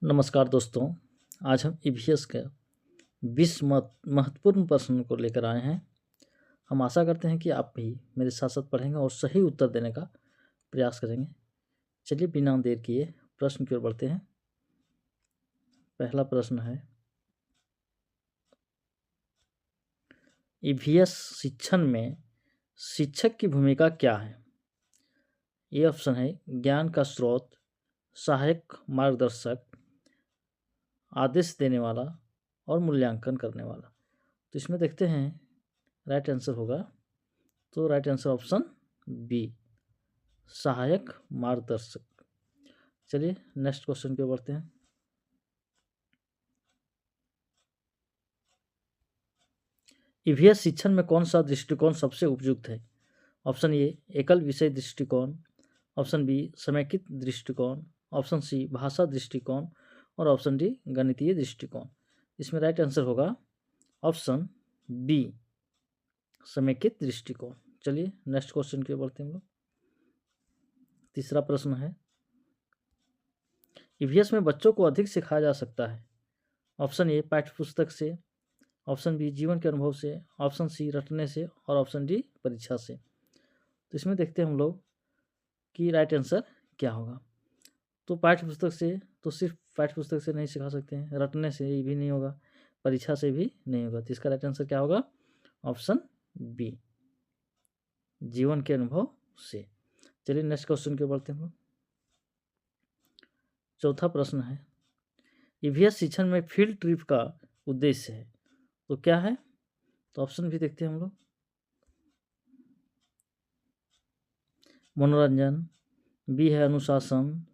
नमस्कार दोस्तों। आज हम ईवीएस के 20 महत्वपूर्ण प्रश्न को लेकर आए हैं। हम आशा करते हैं कि आप भी मेरे साथ साथ पढ़ेंगे और सही उत्तर देने का प्रयास करेंगे। चलिए बिना देर किए प्रश्न की ओर बढ़ते हैं। पहला प्रश्न है, ईवीएस शिक्षण में शिक्षक की भूमिका क्या है? ये ऑप्शन है ज्ञान का स्रोत, सहायक मार्गदर्शक, आदेश देने वाला और मूल्यांकन करने वाला। तो इसमें देखते हैं राइट आंसर होगा, तो राइट आंसर ऑप्शन बी, सहायक मार्गदर्शक। चलिए नेक्स्ट क्वेश्चन पे बढ़ते हैं। ईवीएस शिक्षण में कौन सा दृष्टिकोण सबसे उपयुक्त है? ऑप्शन ए एकल विषय दृष्टिकोण, ऑप्शन बी समेकित दृष्टिकोण, ऑप्शन सी भाषा दृष्टिकोण और ऑप्शन डी गणितीय दृष्टिकोण। इसमें राइट आंसर होगा ऑप्शन बी, समेकित दृष्टिकोण। चलिए नेक्स्ट क्वेश्चन की ओर बढ़ते हैं हम लोग। तीसरा प्रश्न है, ईवीएस में बच्चों को अधिक सिखाया जा सकता है? ऑप्शन ए पाठ्यपुस्तक से, ऑप्शन बी जीवन के अनुभव से, ऑप्शन सी रटने से और ऑप्शन डी परीक्षा से। तो इसमें देखते हैं हम लोग कि राइट आंसर क्या होगा। तो पाठ्यपुस्तक से तो सिर्फ पाठ्यपुस्तक से नहीं सिखा सकते हैं, रटने से भी नहीं होगा, परीक्षा से भी नहीं होगा। तो इसका राइट आंसर क्या होगा? ऑप्शन बी, जीवन के अनुभव से। चलिए नेक्स्ट क्वेश्चन की ओर बढ़ते हैं हम लोग। चौथा प्रश्न है, ईवीएस शिक्षण में फील्ड ट्रिप का उद्देश्य है, तो क्या है? तो ऑप्शन भी देखते हैं हम लोग। मनोरंजन, बी है अनुशासन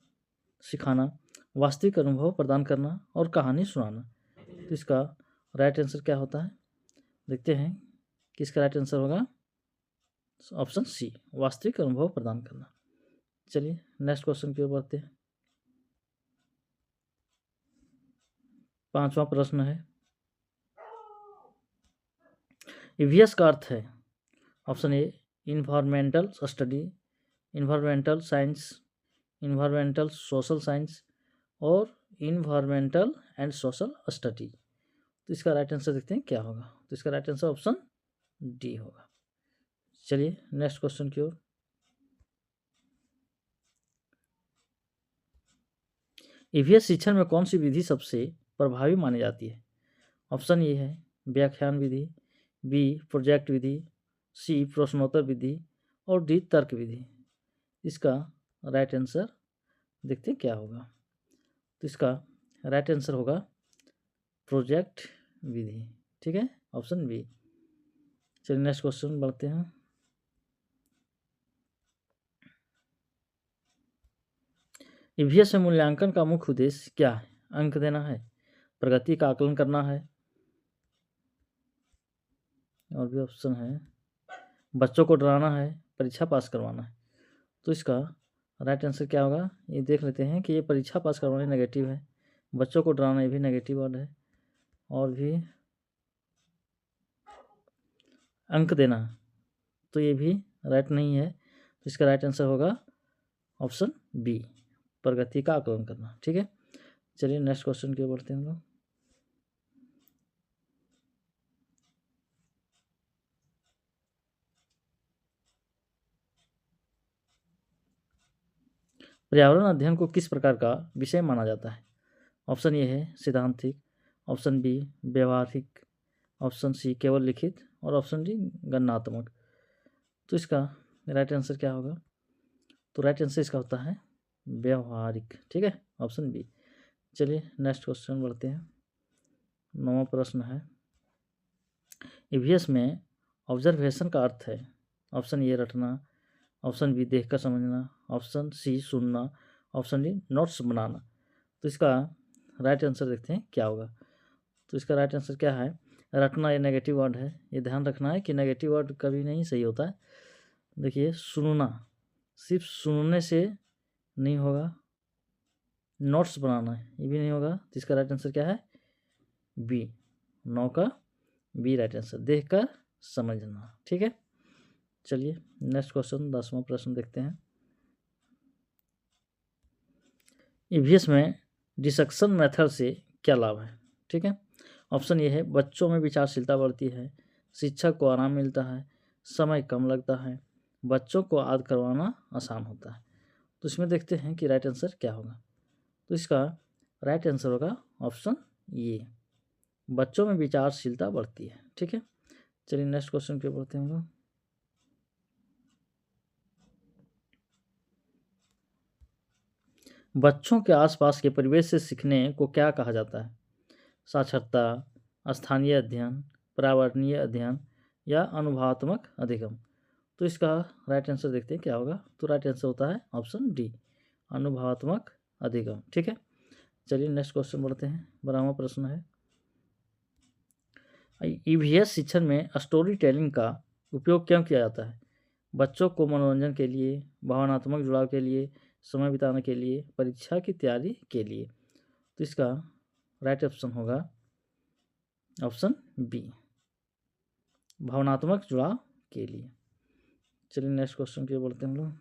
सिखाना, वास्तविक अनुभव प्रदान करना और कहानी सुनाना। तो इसका राइट आंसर क्या होता है? देखते हैं कि इसका राइट आंसर होगा ऑप्शन सी, वास्तविक अनुभव प्रदान करना। चलिए नेक्स्ट क्वेश्चन की ओर बढ़ते हैं। पांचवा प्रश्न है, ईवीएस का अर्थ है option A environmental study, environmental science, environmental social science और इन्वायरमेंटल एंड सोशल स्टडी। तो इसका राइट आंसर देखते हैं क्या होगा। तो इसका राइट आंसर ऑप्शन डी होगा। चलिए नेक्स्ट क्वेश्चन की ओर। ईवीएस शिक्षण में कौन सी विधि सबसे प्रभावी मानी जाती है? ऑप्शन ए है व्याख्यान विधि, बी प्रोजेक्ट विधि, सी प्रश्नोत्तर विधि और डी तर्क विधि। इसका राइट आंसर देखते हैं क्या होगा। तो इसका राइट आंसर होगा प्रोजेक्ट विधि। ठीक है, ऑप्शन बी। चलिए नेक्स्ट क्वेश्चन बढ़ते हैं। ईवीएस में मूल्यांकन का मुख्य उद्देश्य क्या है? अंक देना है, प्रगति का आकलन करना है, और भी ऑप्शन है, बच्चों को डराना है, परीक्षा पास करवाना है। तो इसका राइट आंसर क्या होगा? ये देख लेते हैं कि ये परीक्षा पास करवाना नेगेटिव है, बच्चों को डराना ये भी नेगेटिव वर्ड है, और भी अंक देना तो ये भी राइट नहीं है। तो इसका राइट आंसर होगा ऑप्शन बी, प्रगति का आकलन करना। ठीक है, चलिए नेक्स्ट क्वेश्चन की ओर बढ़ते हैं हम लोग। पर्यावरण अध्ययन को किस प्रकार का विषय माना जाता है? ऑप्शन ए है सिद्धांतिक, ऑप्शन बी व्यवहारिक, ऑप्शन सी केवल लिखित और ऑप्शन डी गणनात्मक। तो इसका राइट आंसर क्या होगा? तो राइट आंसर इसका होता है व्यवहारिक। ठीक है, ऑप्शन बी। चलिए नेक्स्ट क्वेश्चन बढ़ते हैं। 9वां प्रश्न है, ईवीएस में ऑब्जर्वेशन का अर्थ है? ऑप्शन ए रटना, ऑप्शन बी देख कर समझना, ऑप्शन सी सुनना, ऑप्शन डी नोट्स बनाना। तो इसका राइट आंसर देखते हैं क्या होगा। तो इसका राइट आंसर क्या है? रटना ये नेगेटिव वर्ड है, ये ध्यान रखना है कि नेगेटिव वर्ड कभी नहीं सही होता है। देखिए सुनना, सिर्फ सुनने से नहीं होगा, नोट्स बनाना है ये भी नहीं होगा। तो इसका राइट आंसर क्या है? बी, 9 का बी राइट आंसर, देख कर समझना। ठीक है, चलिए नेक्स्ट क्वेश्चन 10वां प्रश्न देखते हैं। ईवीएस में डिडक्शन मेथड से क्या लाभ है। ठीक है, ऑप्शन ये है बच्चों में विचारशीलता बढ़ती है, शिक्षक को आराम मिलता है, समय कम लगता है, बच्चों को याद करवाना आसान होता है। तो इसमें देखते हैं कि राइट आंसर क्या होगा। तो इसका राइट आंसर होगा ऑप्शन ये, बच्चों में विचारशीलता बढ़ती है। ठीक है, चलिए नेक्स्ट क्वेश्चन पे बढ़ते हैं हम लोग। बच्चों के आसपास के परिवेश से सीखने को क्या कहा जाता है। साक्षरता, स्थानीय अध्ययन, पर्यावरणीय अध्ययन या अनुभवात्मक अधिगम। तो इसका राइट आंसर देखते हैं क्या होगा। तो राइट आंसर होता है ऑप्शन डी, अनुभवात्मक अधिगम। ठीक है, चलिए नेक्स्ट क्वेश्चन बढ़ते हैं। 12वां प्रश्न है, ईवीएस शिक्षण में स्टोरी टेलिंग का उपयोग क्यों किया जाता है। बच्चों को मनोरंजन के लिए, भावनात्मक जुड़ाव के लिए, समय बिताने के लिए, परीक्षा की तैयारी के लिए। तो इसका राइट ऑप्शन होगा ऑप्शन बी, भावनात्मक जुड़ाव के लिए। चलिए नेक्स्ट क्वेश्चन की ओर बढ़ते हैं हम लोग।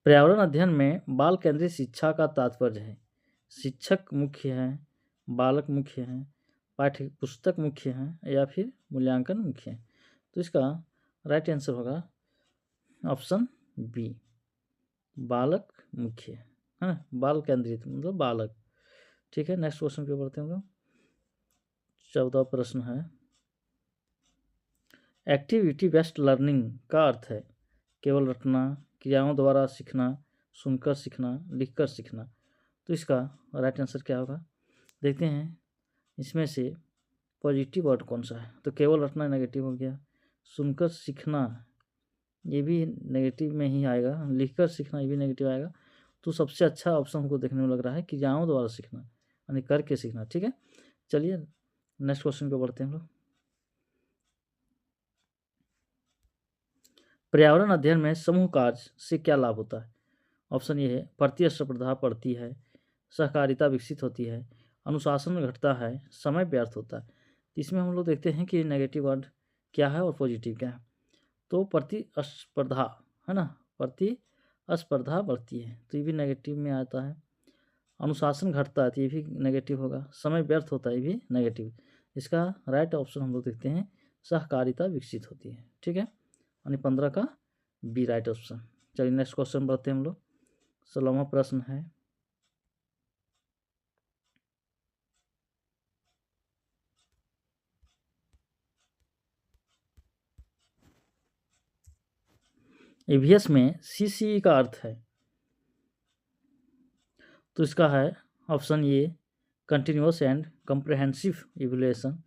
पर्यावरण अध्ययन में बाल केंद्रित शिक्षा का तात्पर्य है, शिक्षक मुख्य है, बालक मुख्य है, पाठ्य पुस्तक मुख्य है या फिर मूल्यांकन मुख्य है। तो इसका राइट आंसर होगा ऑप्शन बी, बालक मुख्य है ना, बाल केंद्रित मतलब बालक। ठीक है, नेक्स्ट क्वेश्चन पे बढ़ते हैं हम लोग। 14वां प्रश्न है, एक्टिविटी बेस्ड लर्निंग का अर्थ है केवल रटना, क्रियाओं द्वारा सीखना, सुनकर सीखना, लिखकर सीखना। तो इसका राइट आंसर क्या होगा, देखते हैं इसमें से पॉजिटिव वर्ड कौन सा है। तो केवल रटना नेगेटिव हो गया, सुनकर सीखना ये भी नेगेटिव में ही आएगा, लिखकर सीखना ये भी नेगेटिव आएगा। तो सबसे अच्छा ऑप्शन हमको देखने में लग रहा है क्रियाओं द्वारा सीखना, यानी करके सीखना। ठीक है, चलिए नेक्स्ट क्वेश्चन पे बढ़ते हैं हम लोग। पर्यावरण अध्ययन में समूह कार्य से क्या लाभ होता है। ऑप्शन ये है प्रतिस्पर्धा बढ़ती है, सहकारिता विकसित होती है, अनुशासन घटता है, समय व्यर्थ होता है। तो इसमें हम लोग देखते हैं कि नेगेटिव वर्ड क्या है और पॉजिटिव क्या है। तो प्रतिस्पर्धा है ना, प्रतिस्पर्धा बढ़ती है तो ये भी नेगेटिव में आता है, अनुशासन घटता है तो ये भी नेगेटिव होगा, समय व्यर्थ होता है ये भी नेगेटिव। इसका राइट ऑप्शन हम लोग देखते हैं सहकारिता विकसित होती है। ठीक है, यानी 15 का बी राइट ऑप्शन। चलिए नेक्स्ट क्वेश्चन बढ़ते हैं हम लोग। 16वां प्रश्न है, ईवीएस में सीसीई का अर्थ है। तो इसका है option A continuous and comprehensive evaluation,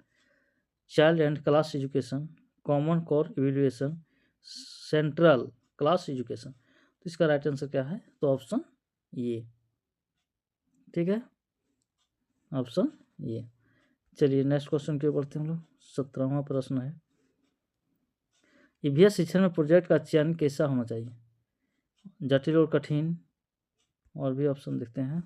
child and class education, common core evaluation, central class education. तो इसका राइट आंसर क्या है, तो ऑप्शन ए। ठीक है, ऑप्शन ए। चलिए नेक्स्ट क्वेश्चन की ओर बढ़ते हैं हम लोग। 17वां प्रश्न है, ईवीएस शिक्षण में प्रोजेक्ट का चयन कैसा होना चाहिए, जटिल और कठिन, और भी ऑप्शन देखते हैं।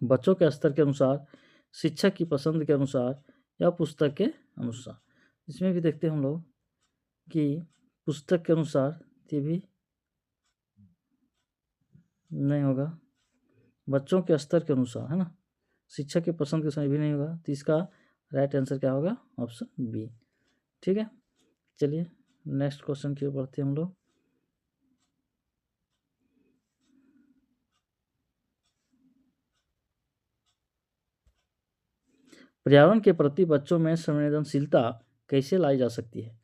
बच्चों के स्तर के अनुसार, शिक्षक की पसंद के अनुसार या पुस्तक के अनुसार। इसमें भी देखते हैं हम लोग कि पुस्तक के अनुसार ये भी नहीं होगा, बच्चों के स्तर के अनुसार है ना, शिक्षक की पसंद के अनुसार भी नहीं होगा। तो इसका राइट आंसर क्या होगा, ऑप्शन बी। ठीक है, चलिए नेक्स्ट क्वेश्चन की ओर बढ़ते हैं हम लोग। पर्यावरण के प्रति बच्चों में संवेदनशीलता कैसे लाई जा सकती है,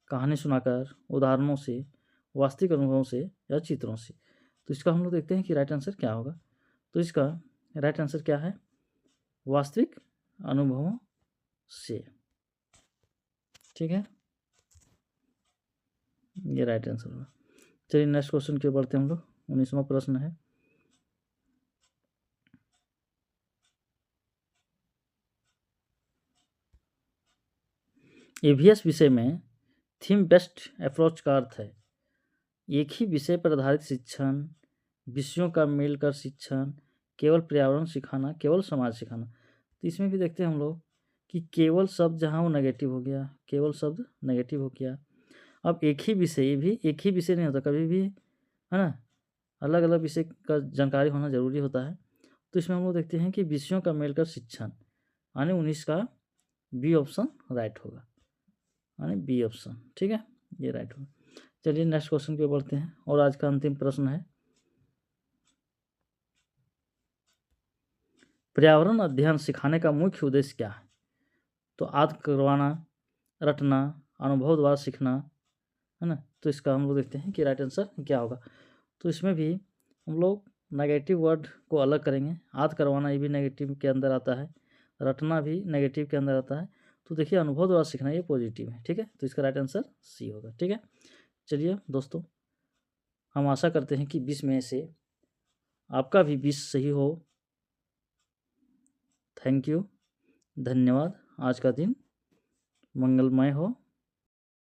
कहानी सुनाकर, उदाहरणों से, वास्तविक अनुभवों से या चित्रों से। तो इसका हम लोग देखते हैं कि राइट आंसर क्या होगा। तो इसका राइट आंसर क्या है, वास्तविक अनुभवों से। ठीक है, ये राइट आंसर होगा। चलिए नेक्स्ट क्वेश्चन की ओर बढ़ते हैं हम लोग। 19वां प्रश्न है, ईवीएस विषय में थीम बेस्ड अप्रोच का अर्थ है एक ही विषय पर आधारित शिक्षण, विषयों का मिलकर शिक्षण, केवल पर्यावरण सिखाना, केवल समाज सिखाना। तो इसमें भी देखते हैं हम लोग कि केवल शब्द जहाँ वो नेगेटिव हो गया, केवल शब्द नेगेटिव हो गया, अब एक ही विषय, ये भी एक ही विषय नहीं होता कभी भी, है ना, अलग अलग विषय का जानकारी होना ज़रूरी होता है। तो इसमें हम लोग देखते हैं कि विषयों का मेलकर शिक्षण, यानी 19 का बी ऑप्शन राइट होगा, यानी बी ऑप्शन, ठीक है, ये राइट होगा। चलिए नेक्स्ट क्वेश्चन पे बढ़ते हैं, और आज का अंतिम प्रश्न है, पर्यावरण अध्ययन सिखाने का मुख्य उद्देश्य क्या है? तो याद करवाना, रटना, अनुभव द्वारा सीखना, है ना। तो इसका हम लोग देखते हैं कि राइट आंसर क्या होगा। तो इसमें भी हम लोग नेगेटिव वर्ड को अलग करेंगे। याद करवाना, ये भी नेगेटिव के अंदर आता है, रटना भी नेगेटिव के अंदर आता है। तो देखिए अनुभव द्वारा सीखना ये पॉजिटिव है, ठीक है। तो इसका राइट आंसर सी होगा, ठीक है। चलिए दोस्तों, हम आशा करते हैं कि 20 में से आपका भी 20 सही हो। थैंक यू, धन्यवाद। आज का दिन मंगलमय हो।